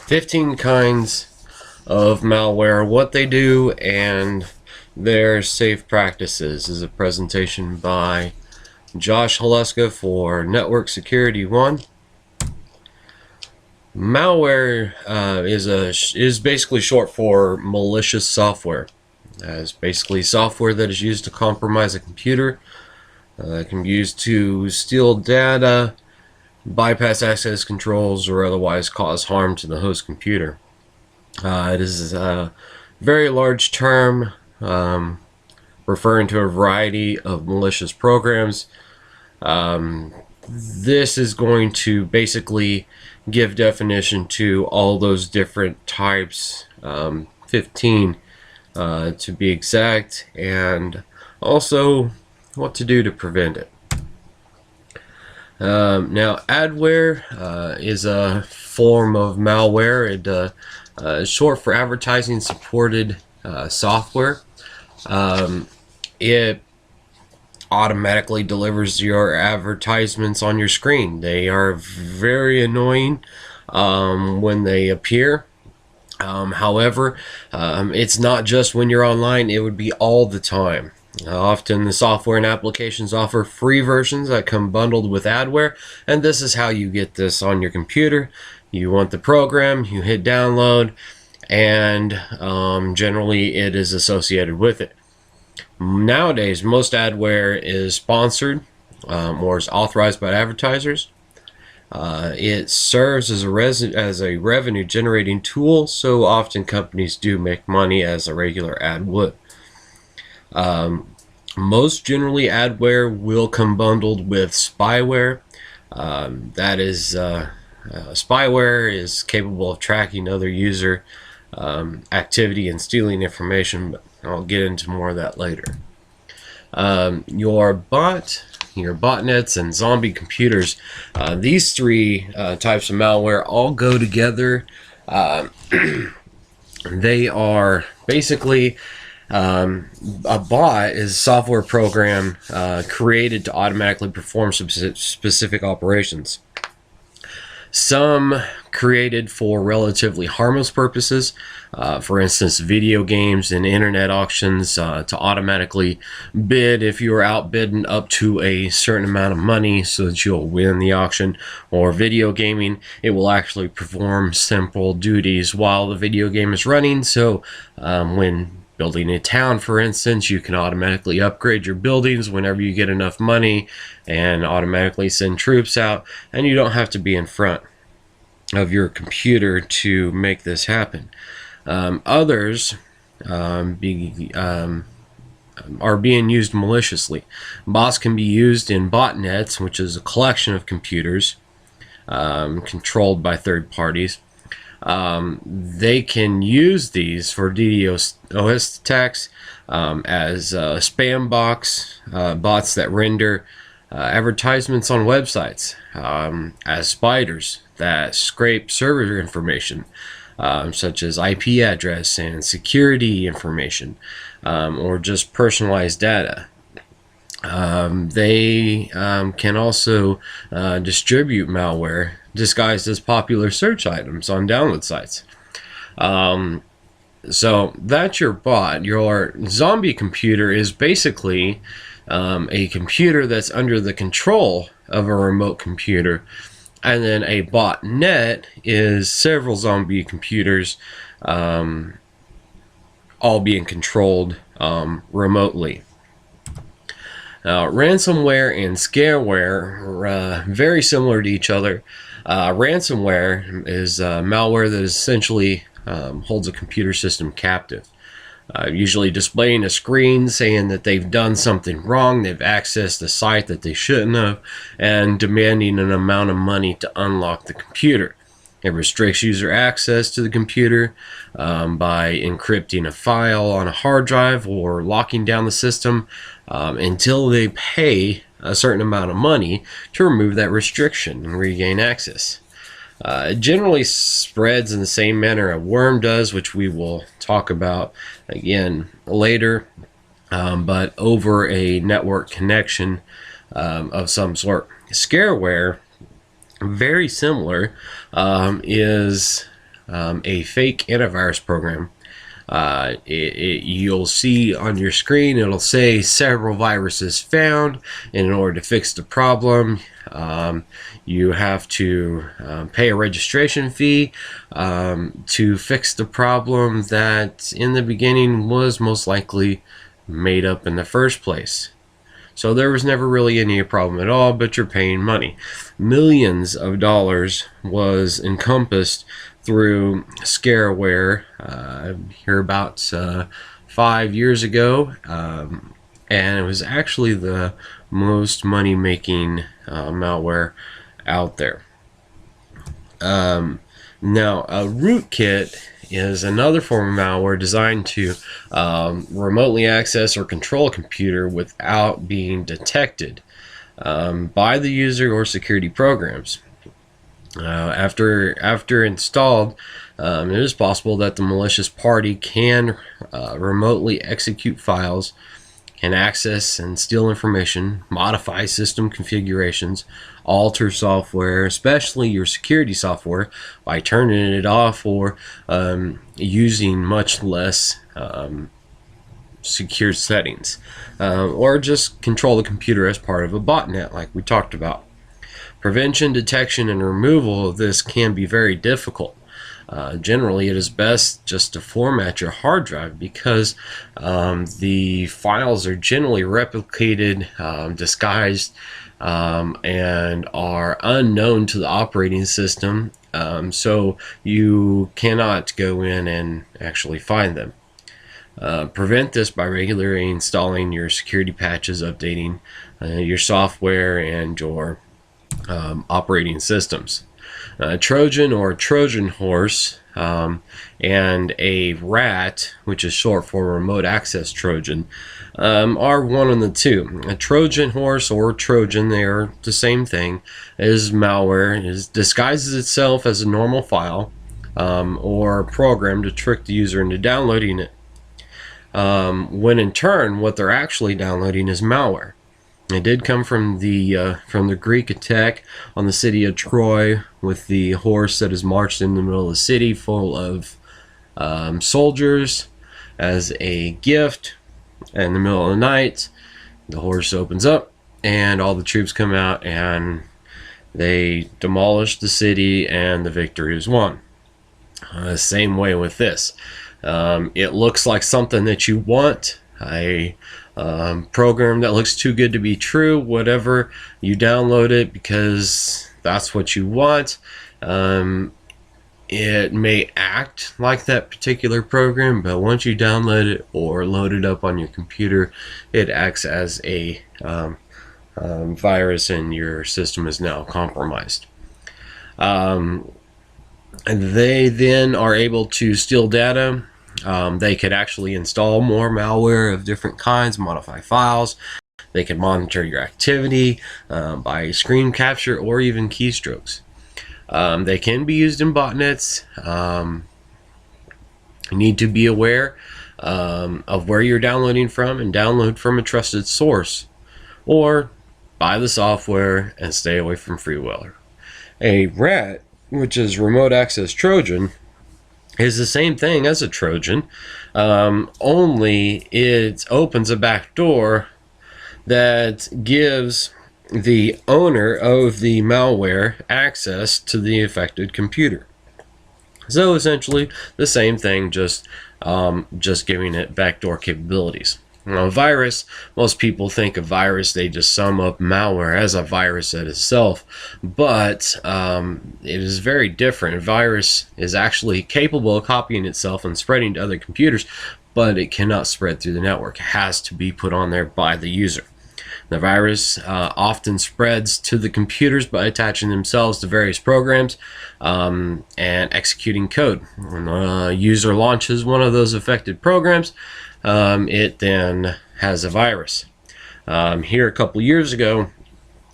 15 kinds of malware, what they do, and their safe practices is a presentation by Josh Haluska for Network Security 1. Malware is basically short for malicious software. It's basically software that is used to compromise a computer. It can be used to steal data, bypass access controls, or otherwise cause harm to the host computer. It is a very large term referring to a variety of malicious programs. This is going to basically give definition to all those different types, 15 to be exact, and also what to do to prevent it. Now, adware is a form of malware. It is short for advertising supported software. It automatically delivers your advertisements on your screen. They are very annoying when they appear. However, it's not just when you're online, it would be all the time. Often the software and applications offer free versions that come bundled with adware, and this is how you get this on your computer. You want the program, you hit download, and generally it is associated with it. Nowadays, most adware is sponsored or is authorized by advertisers. It serves as a revenue generating tool, so often companies do make money as a regular ad would. Most generally, adware will come bundled with spyware. Spyware is capable of tracking other user activity and stealing information, but I'll get into more of that later. Your botnets, and zombie computers, these three types of malware all go together. They are basically a bot is a software program created to automatically perform specific operations. Some created for relatively harmless purposes, for instance, video games and internet auctions, to automatically bid if you are outbidden up to a certain amount of money so that you'll win the auction. Or video gaming, it will actually perform simple duties while the video game is running. So when building a town, for instance, you can automatically upgrade your buildings whenever you get enough money and automatically send troops out, and you don't have to be in front of your computer to make this happen. Others are being used maliciously. Bots can be used in botnets, which is a collection of computers controlled by third parties. They can use these for DDoS attacks as spam bots that render advertisements on websites, as spiders that scrape server information, such as IP address and security information, or just personalized data. They can also distribute malware disguised as popular search items on download sites. So that's your bot. Your zombie computer is basically a computer that's under the control of a remote computer, and then a botnet is several zombie computers all being controlled remotely. Ransomware and scareware are very similar to each other. Ransomware is malware that essentially holds a computer system captive, usually displaying a screen saying that they've done something wrong, they've accessed a site that they shouldn't have, and demanding an amount of money to unlock the computer. It restricts user access to the computer by encrypting a file on a hard drive or locking down the system until they pay a certain amount of money to remove that restriction and regain access. It generally spreads in the same manner a worm does, which we will talk about again later, but over a network connection of some sort. Scareware, very similar, is a fake antivirus program, you'll see on your screen, it'll say several viruses found. And in order to fix the problem, you have to pay a registration fee to fix the problem that in the beginning was most likely made up in the first place. So there was never really any problem at all, but you're paying money. Millions of dollars was encompassed through scareware here about 5 years ago, and it was actually the most money-making malware out there. Now, a rootkit is another form of malware designed to remotely access or control a computer without being detected by the user or security programs. After installed, it is possible that the malicious party can remotely execute files, can access and steal information, modify system configurations, alter software, especially your security software, by turning it off or using much less secure settings, or just control the computer as part of a botnet like we talked about. Prevention, detection, and removal of this can be very difficult. Generally, it is best just to format your hard drive because the files are generally replicated, disguised, and are unknown to the operating system, so you cannot go in and actually find them. Prevent this by regularly installing your security patches, updating your software and your operating systems. Trojan or Trojan horse and a rat, which is short for remote access Trojan, are one of the two. A Trojan horse or Trojan, they are the same thing, is malware. It disguises itself as a normal file or program to trick the user into downloading it, when in turn what they're actually downloading is malware. It did come from the Greek attack on the city of Troy, with the horse that is marched in the middle of the city full of soldiers as a gift. In the middle of the night, the horse opens up and all the troops come out and they demolish the city and the victory is won. Same way with this. It looks like something that you want, a program that looks too good to be true. Whatever, you download it because that's what you want. It may act like that particular program, but once you download it or load it up on your computer, it acts as a virus and your system is now compromised. They then are able to steal data. They could actually install more malware of different kinds, modify files. They can monitor your activity by screen capture or even keystrokes. They can be used in botnets. You need to be aware of where you're downloading from and download from a trusted source, or buy the software and stay away from freeware. A rat, which is remote access Trojan, is the same thing as a Trojan, only it opens a back door that gives the owner of the malware access to the affected computer. So essentially the same thing, just giving it backdoor capabilities. Now, a virus, most people think a virus, they just sum up malware as a virus in itself, but it is very different. A virus is actually capable of copying itself and spreading to other computers, but it cannot spread through the network. It has to be put on there by the user. The virus often spreads to the computers by attaching themselves to various programs and executing code. When a user launches one of those affected programs, it then has a virus. Here a couple years ago,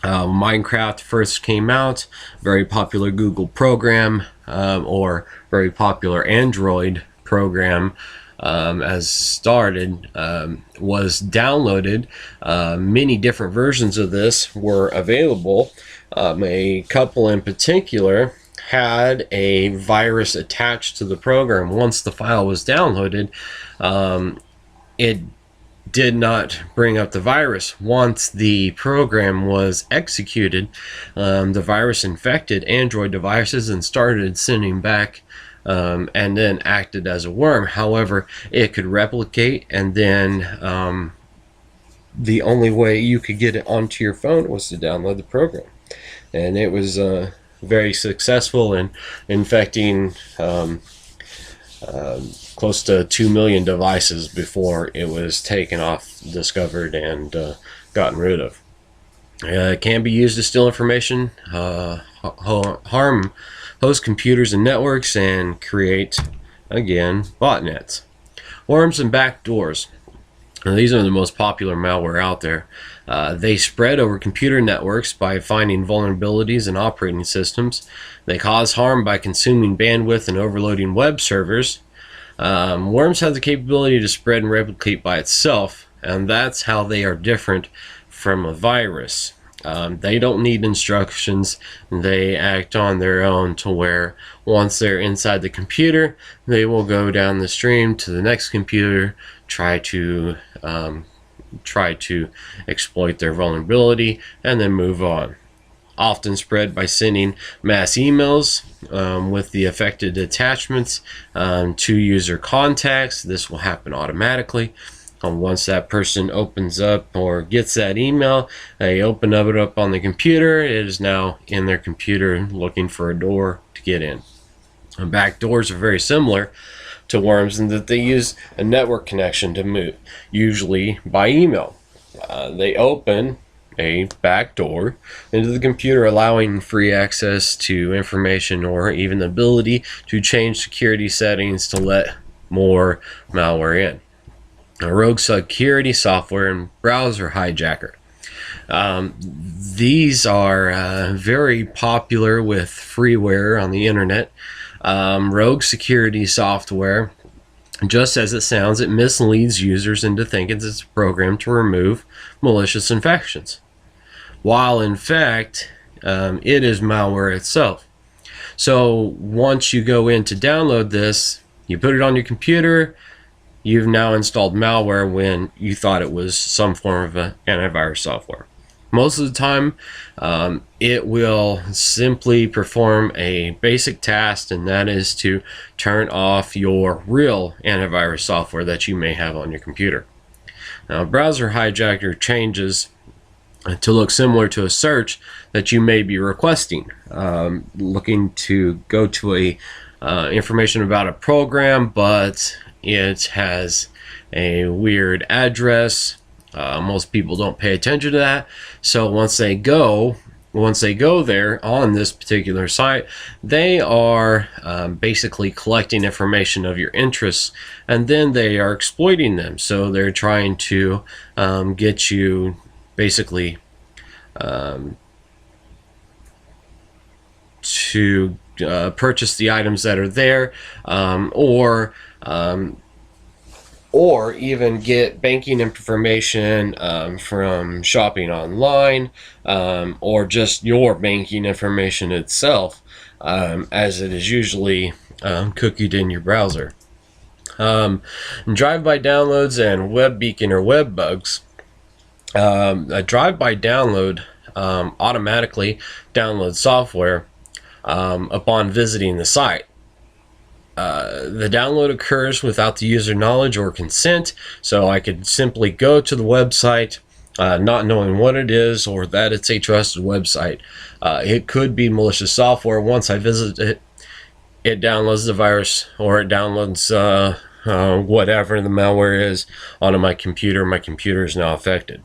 Minecraft first came out, very popular Google program, or very popular Android program, as started, was downloaded. Many different versions of this were available. A couple in particular had a virus attached to the program. Once the file was downloaded, it did not bring up the virus. Once the program was executed, the virus infected Android devices and started sending back and then acted as a worm. However, it could replicate, and then the only way you could get it onto your phone was to download the program. And it was very successful in infecting close to 2 million devices before it was taken off, discovered, and gotten rid of. It can be used to steal information, harm host computers and networks, and create, again, botnets. Worms and backdoors. Now, these are the most popular malware out there. They spread over computer networks by finding vulnerabilities in operating systems. They cause harm by consuming bandwidth and overloading web servers. Worms have the capability to spread and replicate by itself, and that's how they are different from a virus. They don't need instructions. They act on their own, to where once they're inside the computer, they will go down the stream to the next computer, try to exploit their vulnerability, and then move on. Often spread by sending mass emails with the affected attachments to user contacts. This will happen automatically. Once that person opens up or gets that email, they open it up on the computer. It is now in their computer looking for a door to get in. And backdoors are very similar to worms in that they use a network connection to move, usually by email. They open a backdoor into the computer, allowing free access to information or even the ability to change security settings to let more malware in. A rogue security software and browser hijacker. These are very popular with freeware on the internet. Rogue security software, just as it sounds, it misleads users into thinking it's a program to remove malicious infections, while in fact it is malware itself. So once you go in to download this, you put it on your computer, you've now installed malware when you thought it was some form of an antivirus software. Most of the time, it will simply perform a basic task, and that is to turn off your real antivirus software that you may have on your computer. Now, a browser hijacker changes to look similar to a search that you may be requesting, looking to go to a information about a program, but it has a weird address. Most people don't pay attention to that, so once they go there on this particular site, they are basically collecting information of your interests, and then they are exploiting them. So they're trying to get you basically to purchase the items that are there, or even get banking information from shopping online, or just your banking information itself, as it is usually cookied in your browser. Drive-by downloads and web beacon or web bugs. A drive-by download automatically downloads software upon visiting the site. The download occurs without the user knowledge or consent, so I could simply go to the website not knowing what it is or that it's a trusted website. It could be malicious software. Once I visit it, it downloads the virus, or it downloads whatever the malware is onto my computer. My computer is now affected.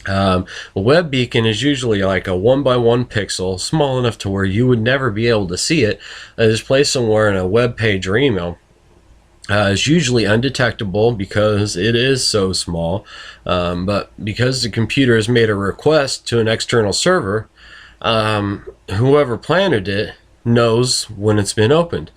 A web beacon is usually like a 1x1 pixel, small enough to where you would never be able to see it. It is placed somewhere in a web page or email. It's usually undetectable because it is so small, but because the computer has made a request to an external server, whoever planted it knows when it's been opened.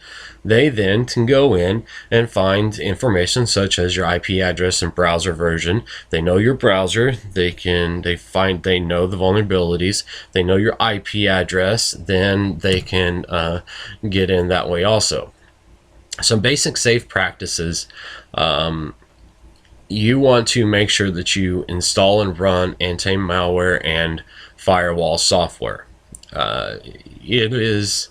They then can go in and find information such as your IP address and browser version. They know your browser. They know the vulnerabilities. They know your IP address. Then they can get in that way also. Some basic safe practices. You want to make sure that you install and run anti-malware and firewall software. It is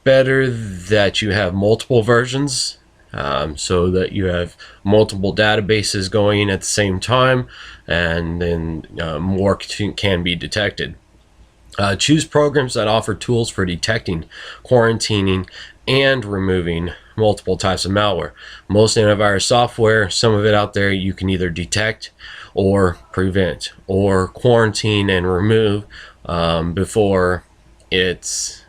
better that you have multiple versions, so that you have multiple databases going at the same time, and then more can be detected. Choose programs that offer tools for detecting, quarantining, and removing multiple types of malware. Most antivirus software, some of it out there, you can either detect or prevent or quarantine and remove before it's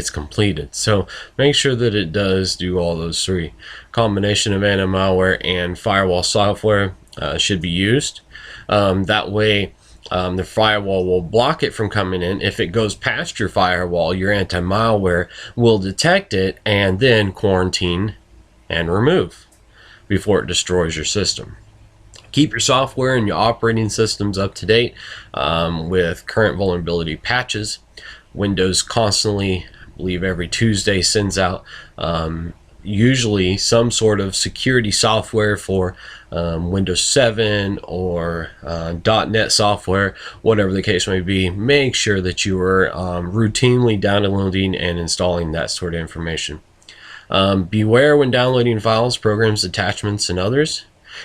completed. So make sure that it does do all those three. Combination of anti-malware and firewall software should be used. That way the firewall will block it from coming in. If it goes past your firewall, your anti-malware will detect it and then quarantine and remove before it destroys your system. Keep your software and your operating systems up to date with current vulnerability patches. Windows constantly, I believe every Tuesday, sends out usually some sort of security software for Windows 7 or .NET software, whatever the case may be. Make sure that you are routinely downloading and installing that sort of information. Beware when downloading files, programs, attachments, and others.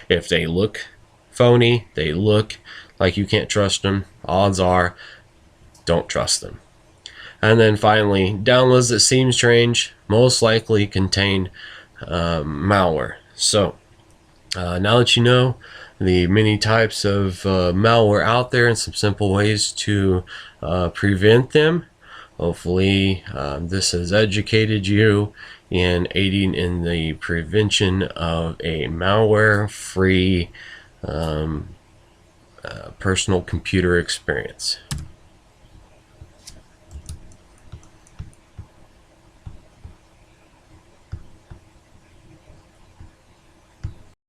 If they look phony, they look like you can't trust them, odds are don't trust them. And then finally, downloads that seem strange most likely contain malware. So now that you know the many types of malware out there and some simple ways to prevent them, hopefully this has educated you in aiding in the prevention of a malware-free personal computer experience.